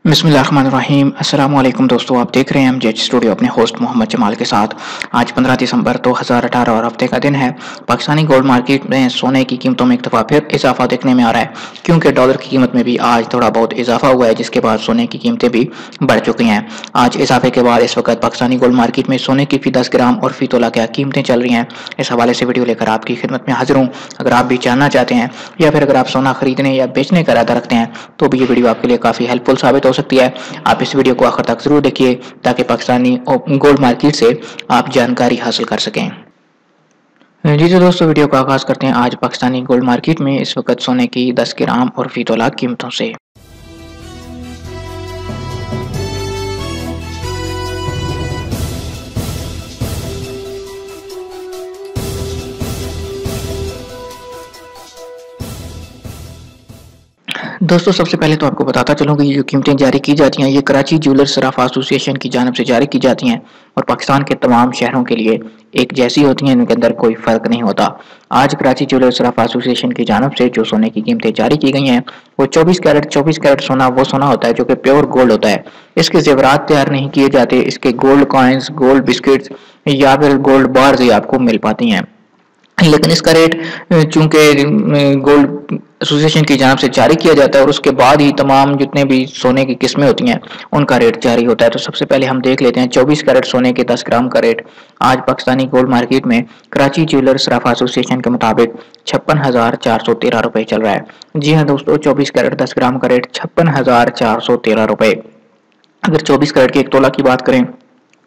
बिस्मिल्लाहिर्रहमानिर्रहीम। अस्सलाम वालेकुम दोस्तों, आप देख रहे हैं एमजेएच स्टूडियो अपने होस्ट मोहम्मद जमाल के साथ। आज 15 दिसंबर 2018 और हफ्ते का दिन है। पाकिस्तानी गोल्ड मार्केट में सोने की कीमतों में एक दफ़ा फिर इजाफा देखने में आ रहा है, क्योंकि डॉलर की कीमत में भी आज थोड़ा बहुत इजाफा हुआ है, जिसके बाद सोने की कीमतें भी बढ़ चुकी हैं। आज इजाफे के बाद इस वक्त पाकिस्तानी गोल्ड मार्केट में सोने की फी 10 ग्राम और फी तोला क्या कीमतें चल रही हैं, इस हवाले से वीडियो लेकर आपकी खिदमत में हाजिर हूँ। अगर आप भी जानना चाहते हैं या फिर अगर आप सोना खरीदने या बेचने का इरादा रखते हैं तो भी ये वीडियो आपके लिए काफ़ी हेल्पफुल साबित हो सकती है। आप इस वीडियो को आखिर तक जरूर देखिए ताकि पाकिस्तानी गोल्ड मार्केट से आप जानकारी हासिल कर सकें। जी तो दोस्तों, वीडियो का आगाज करते हैं आज पाकिस्तानी गोल्ड मार्केट में इस वक्त सोने की 10 ग्राम और फी तोला कीमतों से। दोस्तों, सबसे पहले तो आपको बताता चलूं कि ये जो कीमतें जारी की जाती हैं ये कराची ज्वेलर्स सराफा एसोसिएशन की जानिब से जारी की जाती हैं और पाकिस्तान के तमाम शहरों के लिए एक जैसी होती हैं, इनके अंदर कोई फ़र्क नहीं होता। आज कराची ज्वेलर्स सराफा एसोसिएशन की जानिब से जो सोने की कीमतें जारी की गई हैं वो 24 कैरेट सोना वो सोना होता है जो कि प्योर गोल्ड होता है। इसके जेवरात तैयार नहीं किए जाते, इसके गोल्ड कॉइन्स, गोल्ड बिस्किट्स या फिर गोल्ड बार्स ही आपको मिल पाती हैं। लेकिन इसका रेट चूंकि गोल्ड एसोसिएशन की जानिब से जारी किया जाता है और उसके बाद ही तमाम जितने भी सोने की किस्में होती हैं उनका रेट जारी होता है। तो सबसे पहले हम देख लेते हैं 24 कैरेट सोने के 10 ग्राम का रेट आज पाकिस्तानी गोल्ड मार्केट में कराची ज्वेलर्स सराफा एसोसिएशन के मुताबिक 56,413 रुपए चल रहा है। जी हाँ दोस्तों, 24 कैरेट 10 ग्राम का रेट 56,413 रुपए। अगर 24 कैरेट के एक तोला की बात करें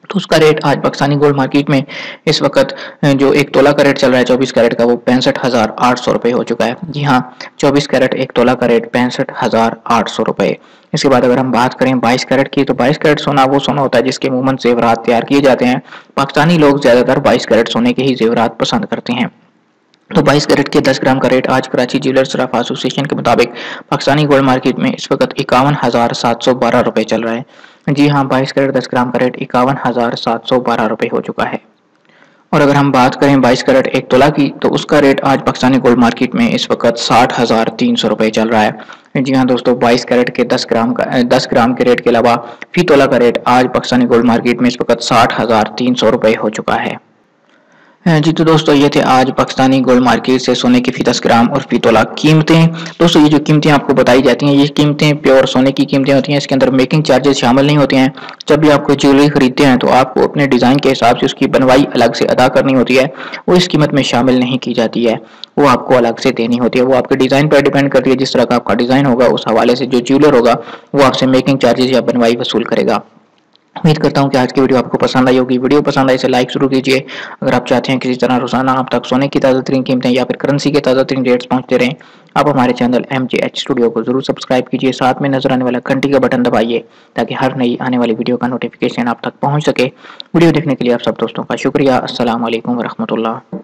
तो उसका रेट आज पाकिस्तानी गोल्ड मार्केट में इस वक्त जो एक तोला का रेट चल रहा है 24 कैरेट का वो 65,800 रुपए हो चुका है। जी हाँ, 24 कैरेट एक तोला का रेट 65,800 रुपए। इसके बाद अगर हम बात करें 22 कैरेट की तो 22 कैरेट सोना वो सोना होता है जिसके मुमन जेवरात तैयार किए जाते हैं। पाकिस्तानी लोग ज्यादातर 22 कैरेट सोने के ही जेवरात पसंद करते हैं। तो 22 कैरेट के 10 ग्राम का रेट आज कराची ज्वेलर्स सराफा एसोसिएशन के मुताबिक पाकिस्तानी गोल्ड मार्केट में इस वक्त 51,712 रुपए चल रहा है। जी हाँ, 22 कैरेट 10 ग्राम का रेट 51,712 रुपए हो चुका है। और अगर हम बात करें 22 कैरेट एक तोला की तो उसका रेट आज पाकिस्तानी गोल्ड मार्केट में इस वक्त 60,300 रुपए चल रहा है। जी हाँ दोस्तों, 22 कैरेट के 10 ग्राम के रेट के अलावा फी तोला का रेट आज पाकिस्तानी गोल्ड मार्केट में इस वक्त 60,300 रुपए हो चुका है। जी तो दोस्तों, ये थे आज पाकिस्तानी गोल्ड मार्केट से सोने की फी 10 ग्राम और फी तोला कीमतें। दोस्तों, ये जो कीमतें आपको बताई जाती हैं ये कीमतें प्योर सोने की कीमतें होती हैं, इसके अंदर मेकिंग चार्जेस शामिल नहीं होते हैं। जब भी आप कोई ज्वेलरी खरीदते हैं तो आपको अपने डिज़ाइन के हिसाब से उसकी बनवाई अलग से अदा करनी होती है, वो इस कीमत में शामिल नहीं की जाती है, वो आपको अलग से देनी होती है। वो आपके डिज़ाइन पर डिपेंड करती है, जिस तरह का आपका डिज़ाइन होगा उस हवाले से जो ज्वेलर होगा वो आपसे मेकिंग चार्जेस या बनवाई वसूल करेगा। उम्मीद करता हूँ कि आज की वीडियो आपको पसंद आई होगी। वीडियो पसंद आई इसे लाइक जरूर कीजिए। अगर आप चाहते हैं किसी तरह रोजाना आप तक सोने की ताज़ा तरीन कीमतें या फिर करेंसी के ताज़ा तरीन रेट्स पहुंचते रहें, आप हमारे चैनल एमजेएच स्टूडियो को जरूर सब्सक्राइब कीजिए। साथ में नजर आने वाला घंटी का बटन दबाइए ताकि हर नई आने वाली वीडियो का नोटिफिकेशन आप तक पहुँच सके। वीडियो देखने के लिए आप सब दोस्तों का शुक्रिया। अस्सलाम वालेकुम वरहमतुल्लाह।